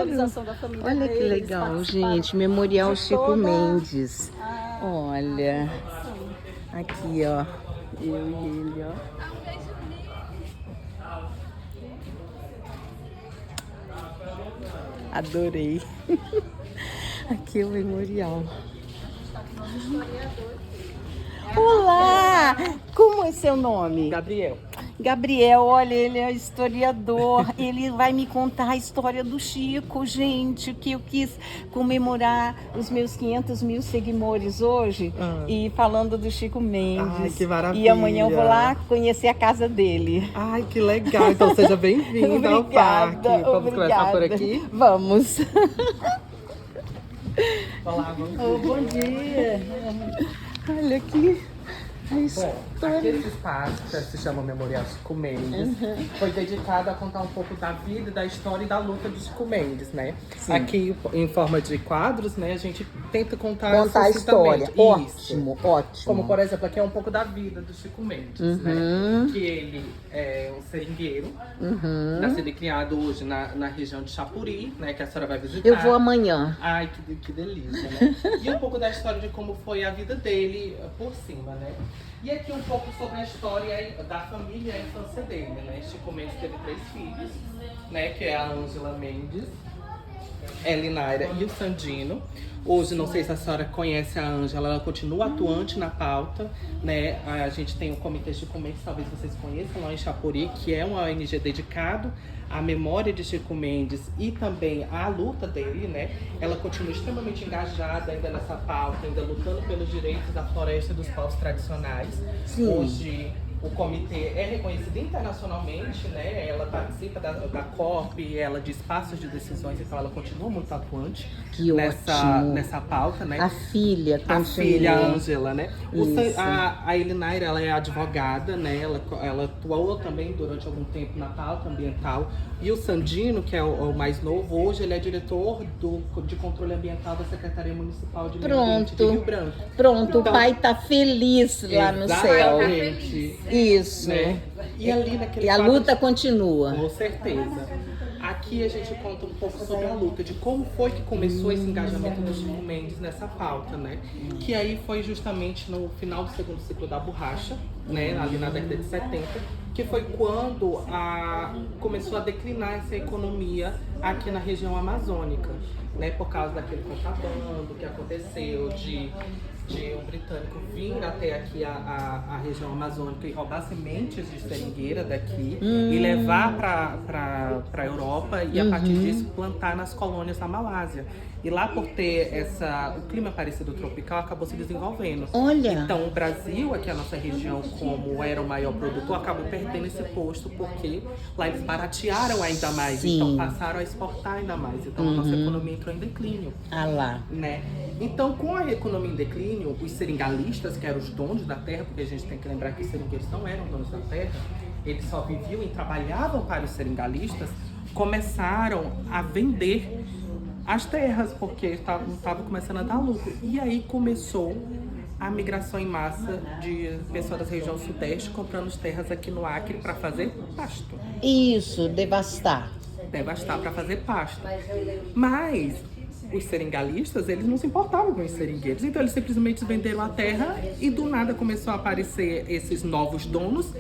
autorização da família Olha deles. que legal, participaram gente. Memorial de Chico toda- Mendes. Ah, Olha, sim. aqui, ó. Eu e ele, ó. Adorei. Aqui é o memorial. Olá! Como é seu nome? Gabriel. Gabriel, olha, ele é historiador. Ele vai me contar a história do Chico, gente, que eu quis comemorar os meus 500 mil seguidores hoje e falando do Chico Mendes. Ai, que maravilha. E amanhã eu vou lá conhecer a casa dele. Ai, que legal. Então seja bem-vinda ao parque. Vamos começar por aqui? Vamos. Olá, bom dia. Oh, bom dia. Olha aqui. Bom, aquele espaço que se chama Memorial Chico Mendes foi dedicado a contar um pouco da vida, da história e da luta de Chico Mendes, né? Sim. Aqui, em forma de quadros, né, a gente tenta contar A história. Isso. Ótimo, ótimo. Como, por exemplo, aqui é um pouco da vida do Chico Mendes, né? Que ele é um seringueiro, nascido e criado hoje na região de Chapuri, né? Que a senhora vai visitar. Eu vou amanhã. Ai, que delícia, né? E um pouco da história de como foi a vida dele por cima, né? E aqui um pouco sobre a história da família e a infância dele, né? Chico Mendes teve 3 filhos, né? Que é a Ângela Mendes, Elinaira e o Sandino. Hoje, não sei se a senhora conhece a Ângela, ela continua atuante na pauta, né? A gente tem o Comitê Chico Mendes, talvez vocês conheçam, lá em Chapuri, que é uma ONG dedicado à memória de Chico Mendes e também à luta dele, né? Ela continua extremamente engajada ainda nessa pauta, ainda lutando pelos direitos da floresta e dos povos tradicionais. Sim. Hoje, o comitê é reconhecido internacionalmente, né? Ela participa da COP, ela de espaços de decisões, então ela continua muito atuante Que ótimo. nessa pauta, né? A filha, A filha continua. Ângela, né? Isso. A Elinaira, ela é advogada, né? Ela atuou também durante algum tempo na pauta ambiental. E o Sandino, que é o mais novo, hoje ele é diretor de controle ambiental da Secretaria Municipal de Meio Ambiente de Rio Branco. Pronto, Então, o pai tá feliz lá no céu. exatamente. Isso. Né? E ali naquele E a quadro luta continua. Com certeza. Aqui a gente conta um pouco sobre a luta, de como foi que começou esse engajamento do Chico Mendes nessa pauta, né? Que aí foi justamente no final do segundo ciclo da borracha, né? Ali na década de 70, que foi quando começou a declinar essa economia aqui na região amazônica, né? Por causa daquele contrabando que aconteceu de um britânico vir até aqui a região amazônica e roubar sementes de seringueira daqui e levar para a Europa e a partir disso plantar nas colônias da Malásia. E lá por ter o clima parecido tropical, acabou se desenvolvendo. Olha. Então o Brasil, aqui a nossa região, como era o maior produtor, acabou perdendo esse posto porque lá eles baratearam ainda mais, Sim. então passaram a exportar ainda mais. Então a nossa economia entrou em declínio. Ah lá. Né? Então, com a economia em declínio, os seringalistas, que eram os donos da terra, porque a gente tem que lembrar que os seringueiros não eram donos da terra, eles só viviam e trabalhavam para os seringalistas, começaram a vender as terras, porque estavam começando a dar lucro. E aí começou a migração em massa de pessoas da região sudeste comprando as terras aqui no Acre para fazer pasto. Isso, devastar. Devastar para fazer pasto. Mas os seringalistas, eles não se importavam com os seringueiros, então eles simplesmente venderam a terra e do nada começou a aparecer esses novos donos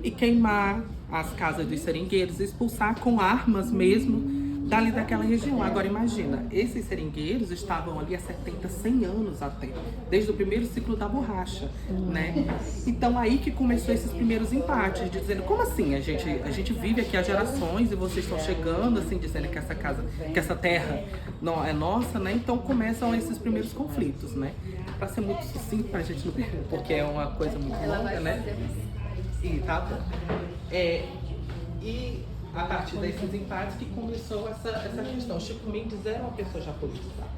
e queimar as casas dos seringueiros, expulsar com armas mesmo dali daquela região. Agora imagina, esses seringueiros estavam ali há 70, 100 anos até, desde o primeiro ciclo da borracha, né? Então aí que começou esses primeiros empates, dizendo, como assim? A gente vive aqui há gerações e vocês estão chegando assim, dizendo que essa casa, que essa terra não é nossa, né? Então começam esses primeiros conflitos, né? Para ser muito sucinto, pra gente não perder, porque é uma coisa muito longa, né? E tá bom. E a partir desses empates que começou essa questão. Chico Mendes era uma pessoa já politizada,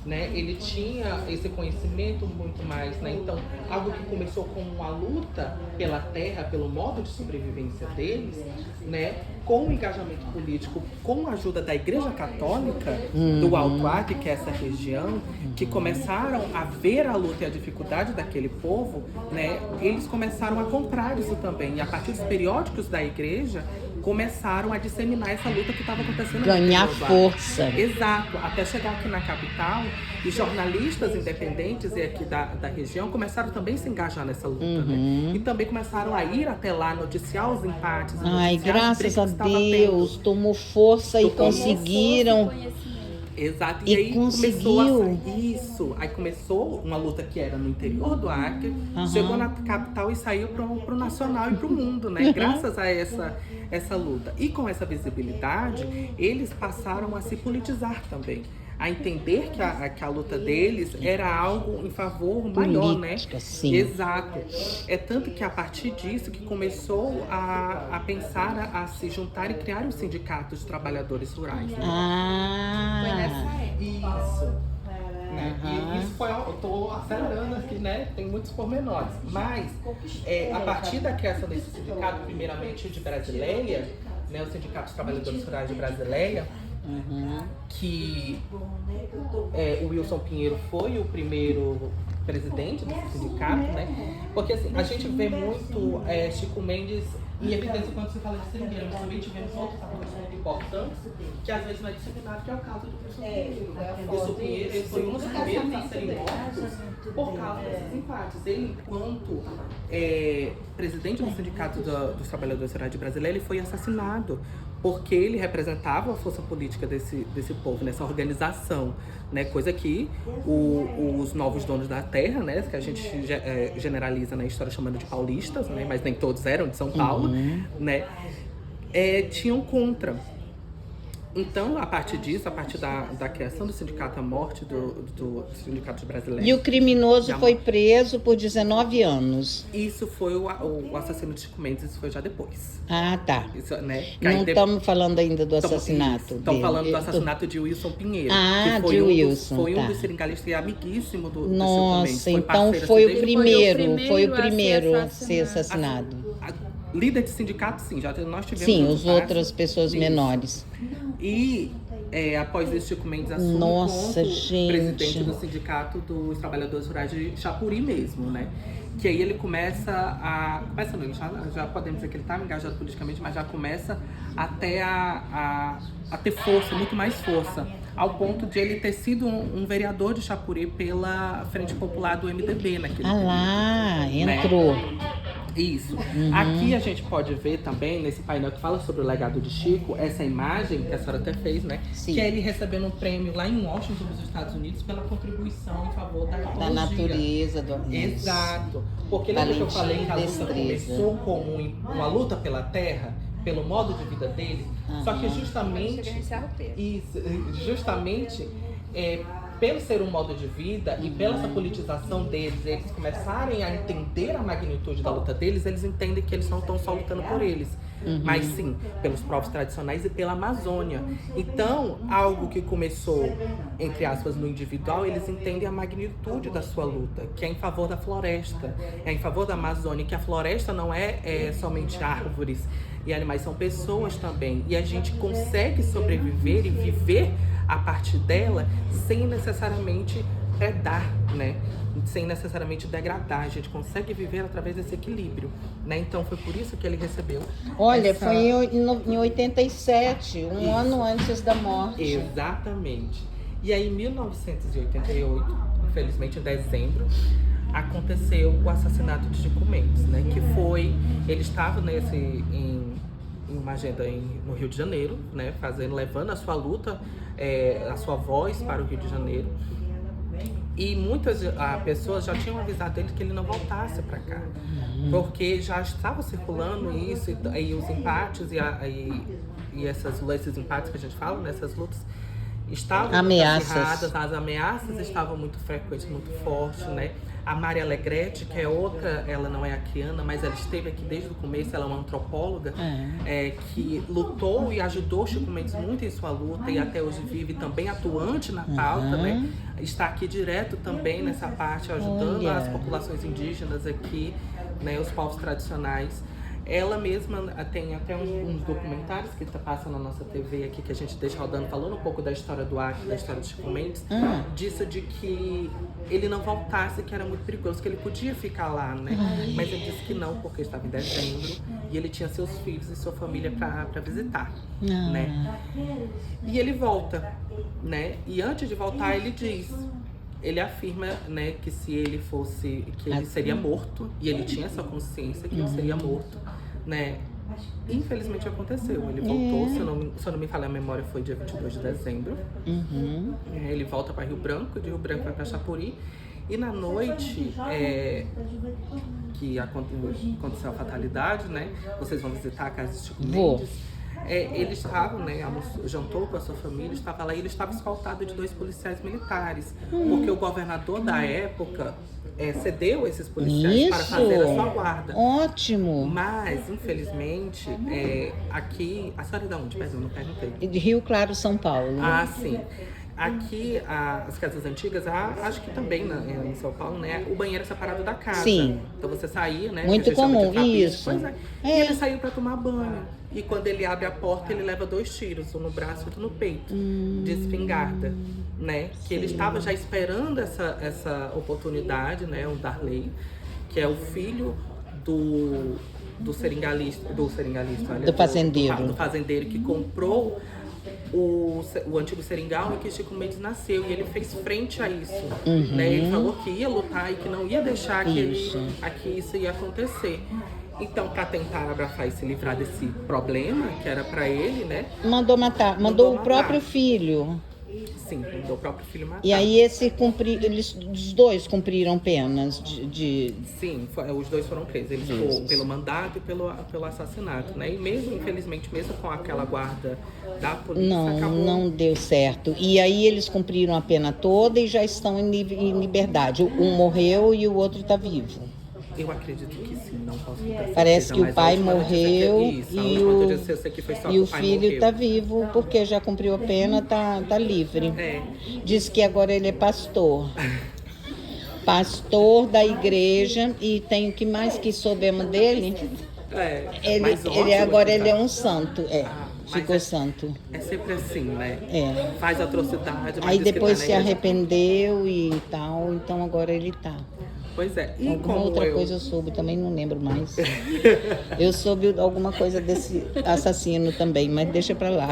né? Ele tinha esse conhecimento muito mais, né? Então, algo que começou com a luta pela terra, pelo modo de sobrevivência deles, né? Com o engajamento político, com a ajuda da Igreja Católica do Alto Acre, que é essa região, que começaram a ver a luta e a dificuldade daquele povo, né? Eles começaram a comprar isso também. E a partir dos periódicos da Igreja, começaram a disseminar essa luta que estava acontecendo. Ganhar no força. Exato, até chegar aqui na capital, e jornalistas independentes e aqui da região começaram também a se engajar nessa luta, né? E também começaram a ir até lá, noticiar os empates. Ai, noticiar as graças a brigas que estava Deus, tendo. tomou força e conseguiram. Exato, E aí conseguiu. Aí começou uma luta que era no interior do Acre, chegou na capital e saiu pro nacional e pro mundo, né? Graças a essa luta. E com essa visibilidade, eles passaram a se politizar também. A entender que a luta deles era algo em favor maior, Política, né? sim. Exato. É tanto que a partir disso que começou a pensar, a se juntar e criar os sindicatos de trabalhadores rurais. Né? Isso. Né? E isso foi, eu tô acelerando aqui, né? Tem muitos pormenores. Mas, a partir da criação desse sindicato, primeiramente de Brasileia, né? O Sindicato dos Trabalhadores Rurais de Brasileia, que o Wilson Pinheiro foi o primeiro presidente desse sindicato, né? Porque assim, a gente vê muito Chico Mendes em evidência quando se fala de seringueiro, mas também tivemos outros atores muito importantes que às vezes não é disciplinado, que é o caso do Wilson Pinheiro. O Wilson Pinheiro ele foi um dos primeiros a serem mortos por causa desses empates. Ele, enquanto presidente do Sindicato dos Trabalhadores Rurais de Brasília, ele foi assassinado porque ele representava a força política desse povo, nessa organização, né? Coisa que os novos donos da terra, né? Que a gente generaliza na história chamando de paulistas, né? Mas nem todos eram de São Paulo, né? Tinham contra. Então, a partir disso, a partir da criação do sindicato, a morte do Sindicato Brasileiro. E o criminoso foi preso por 19 anos. Isso foi o assassino de Chico Mendes, isso foi já depois. Ah, tá. Isso, né? Não estamos falando ainda do assassinato. Estamos falando do assassinato de Wilson Pinheiro. Ah, que foi de Wilson. Wilson. Foi tá. um dos seringalhistas e amiguíssimo do Nossa, Chico Mendes. então foi o primeiro a ser assassinado. Líder de sindicato, sim, já nós tivemos. Sim, as outras pessoas menores. E após isso, Chico Mendes assume como presidente do Sindicato dos Trabalhadores Rurais de Chapuri mesmo, né? Que aí ele começa não, já podemos dizer que ele está engajado politicamente, mas já começa até a ter força, muito mais força, ao ponto de ele ter sido um vereador de Chapuri pela Frente Popular do MDB naquele período. Lá, entrou. Isso. Aqui a gente pode ver também, nesse painel que fala sobre o legado de Chico, essa imagem que a senhora até fez, né? Sim. Que é ele recebendo um prêmio lá em Washington, nos Estados Unidos, pela contribuição em favor da ecologia. Da natureza. Exato. Porque lembra que eu falei que a luta começou como uma luta pela terra, pelo modo de vida dele? Só que justamente pelo ser um modo de vida e pela essa politização deles, eles começarem a entender a magnitude da luta deles, eles entendem que eles não estão só lutando por eles, mas sim pelos povos tradicionais e pela Amazônia. Então, algo que começou, entre aspas, no individual, eles entendem a magnitude da sua luta, que é em favor da floresta, é em favor da Amazônia, que a floresta não é somente árvores e animais, são pessoas também. E a gente consegue sobreviver e viver a partir dela sem necessariamente predar, né? Sem necessariamente degradar. A gente consegue viver através desse equilíbrio, né? Então foi por isso que ele recebeu. Olha, foi em 87, um ano antes da morte. Exatamente. E aí em 1988, infelizmente em dezembro, aconteceu o assassinato de Chico Mendes, né? Que foi, ele estava em uma agenda no Rio de Janeiro, né? Levando a sua luta, a sua voz para o Rio de Janeiro. E muitas pessoas já tinham avisado ele que ele não voltasse para cá, porque já estava circulando isso e os empates e esses empates que a gente fala, nessas lutas estavam ameaças. As ameaças estavam muito frequentes, muito fortes, né? A Maria Alegrete, que é outra, ela não é acriana, mas ela esteve aqui desde o começo, ela é uma antropóloga, que lutou e ajudou Chico Mendes muito em sua luta e até hoje vive também atuante na pauta, né? Está aqui direto também nessa parte, ajudando as populações indígenas aqui, né? Os povos tradicionais. Ela mesma tem até uns documentários que passam na nossa TV aqui, que a gente deixa rodando, falando um pouco da história do Acre, da história do Chico Mendes, disso de que ele não voltasse, que era muito perigoso, que ele podia ficar lá, né? Mas ele disse que não, porque estava em dezembro e ele tinha seus filhos e sua família para visitar, né? E ele volta, né? E antes de voltar, ele afirma, né, que se ele fosse, que ele seria morto, e ele tinha essa consciência que ele seria morto, né? Infelizmente aconteceu, ele voltou, se eu não me falha a memória, foi dia 22 de dezembro. Ele volta para Rio Branco, de Rio Branco vai para Chapuri, e na noite que aconteceu a fatalidade, né? Vocês vão visitar a casa de Chico Mendes. Ele estava, né, jantou com a sua família, estava lá e ele estava escoltado de 2 policiais militares, porque o governador da época cedeu esses policiais para fazer a sua guarda. Ótimo! Mas, infelizmente, aqui... A senhora é de onde? Perdão, não perguntei. De Rio Claro, São Paulo. Ah, sim. Aqui, as casas antigas, acho que também em São Paulo, né? O banheiro é separado da casa. Sim. Então você saía, né? Muito comum, isso. Pois é. E ele saiu para tomar banho. E quando ele abre a porta, ele leva 2 tiros, um no braço e outro no peito, de espingarda, né? Que ele estava já esperando essa oportunidade, né? O Darley, que é o filho do seringalista, olha, Do fazendeiro. do fazendeiro que comprou o antigo seringal em que Chico Mendes nasceu, e ele fez frente a isso, né? Ele falou que ia lutar e que não ia deixar que isso ia acontecer. Então, para tentar abafar e se livrar desse problema que era para ele, né? Mandou matar, mandou o próprio filho. Sim, mandou o próprio filho matar. E aí os 2 cumpriram penas de... Sim, os 2 foram presos. Eles foram pelo mandato e pelo assassinato, né? E mesmo, infelizmente, mesmo com aquela guarda da polícia, Não deu certo. E aí eles cumpriram a pena toda e já estão em liberdade. Um morreu e o outro está vivo. Eu acredito que sim, não posso ter certeza. Parece que o pai morreu e o filho está vivo porque já cumpriu a pena, tá livre. Diz que agora ele é pastor. Pastor da igreja, e tem o que mais que soubemos dele? Ele é um santo, ficou santo. É sempre assim, né? Faz atrocidade, mas aí diz que depois tá se arrependeu e tal, então agora ele tá. Pois é. E alguma como outra coisa eu soube, também não lembro mais. Eu soube alguma coisa desse assassino também, mas deixa pra lá.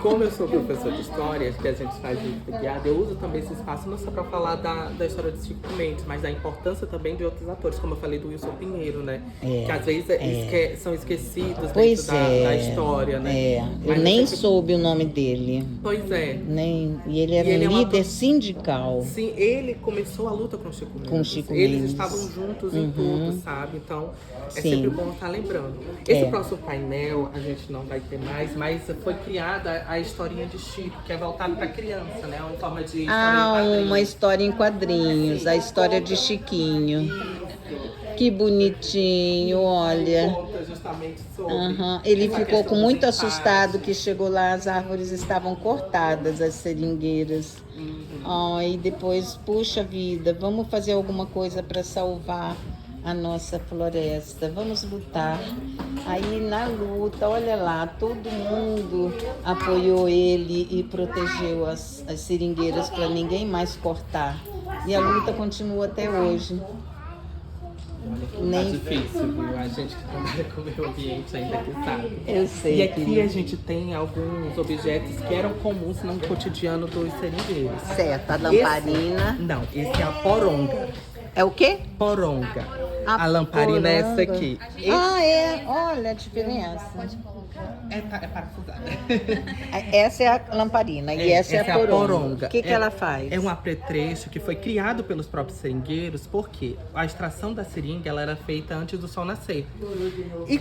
Como eu sou professor de história, que a gente faz de guiada, eu uso também esse espaço não só pra falar da história de Chico Mendes, mas da importância também de outros atores, como eu falei do Wilson Pinheiro, né? Que às vezes são esquecidos dentro da história, né? Eu nem soube o nome dele. Pois é. E ele era um líder sindical. Sim, ele começou a luta com o Chico Mendes. Eles Mendes. Estavam juntos em tudo, sabe? Então, sempre bom estar lembrando. Esse próximo painel a gente não vai ter mais, mas foi criada a historinha de Chico, que é voltada para criança, né? Uma forma de uma história em quadrinhos, a história de Chiquinho. Que bonitinho, olha. Conta justamente sobre Ele ficou com muito assustado que chegou lá, as árvores estavam cortadas, as seringueiras. E depois, puxa vida, vamos fazer alguma coisa para salvar a nossa floresta, vamos lutar. Aí na luta, olha lá, todo mundo apoiou ele e protegeu as seringueiras para ninguém mais cortar. E a luta continua até hoje. Tá difícil, viu? A gente que trabalha com o meio ambiente ainda que sabe. Eu sei. E aqui a gente tem alguns objetos que eram comuns no cotidiano dos seringueiros. Certo, a lamparina. Esse é a poronga. É o quê? Poronga. A lamparina é essa aqui. Olha a diferença. É parafusada. Essa é a lamparina e essa é a poronga. O que ela faz? É um apetrecho que foi criado pelos próprios seringueiros, porque a extração da seringa ela era feita antes do sol nascer. E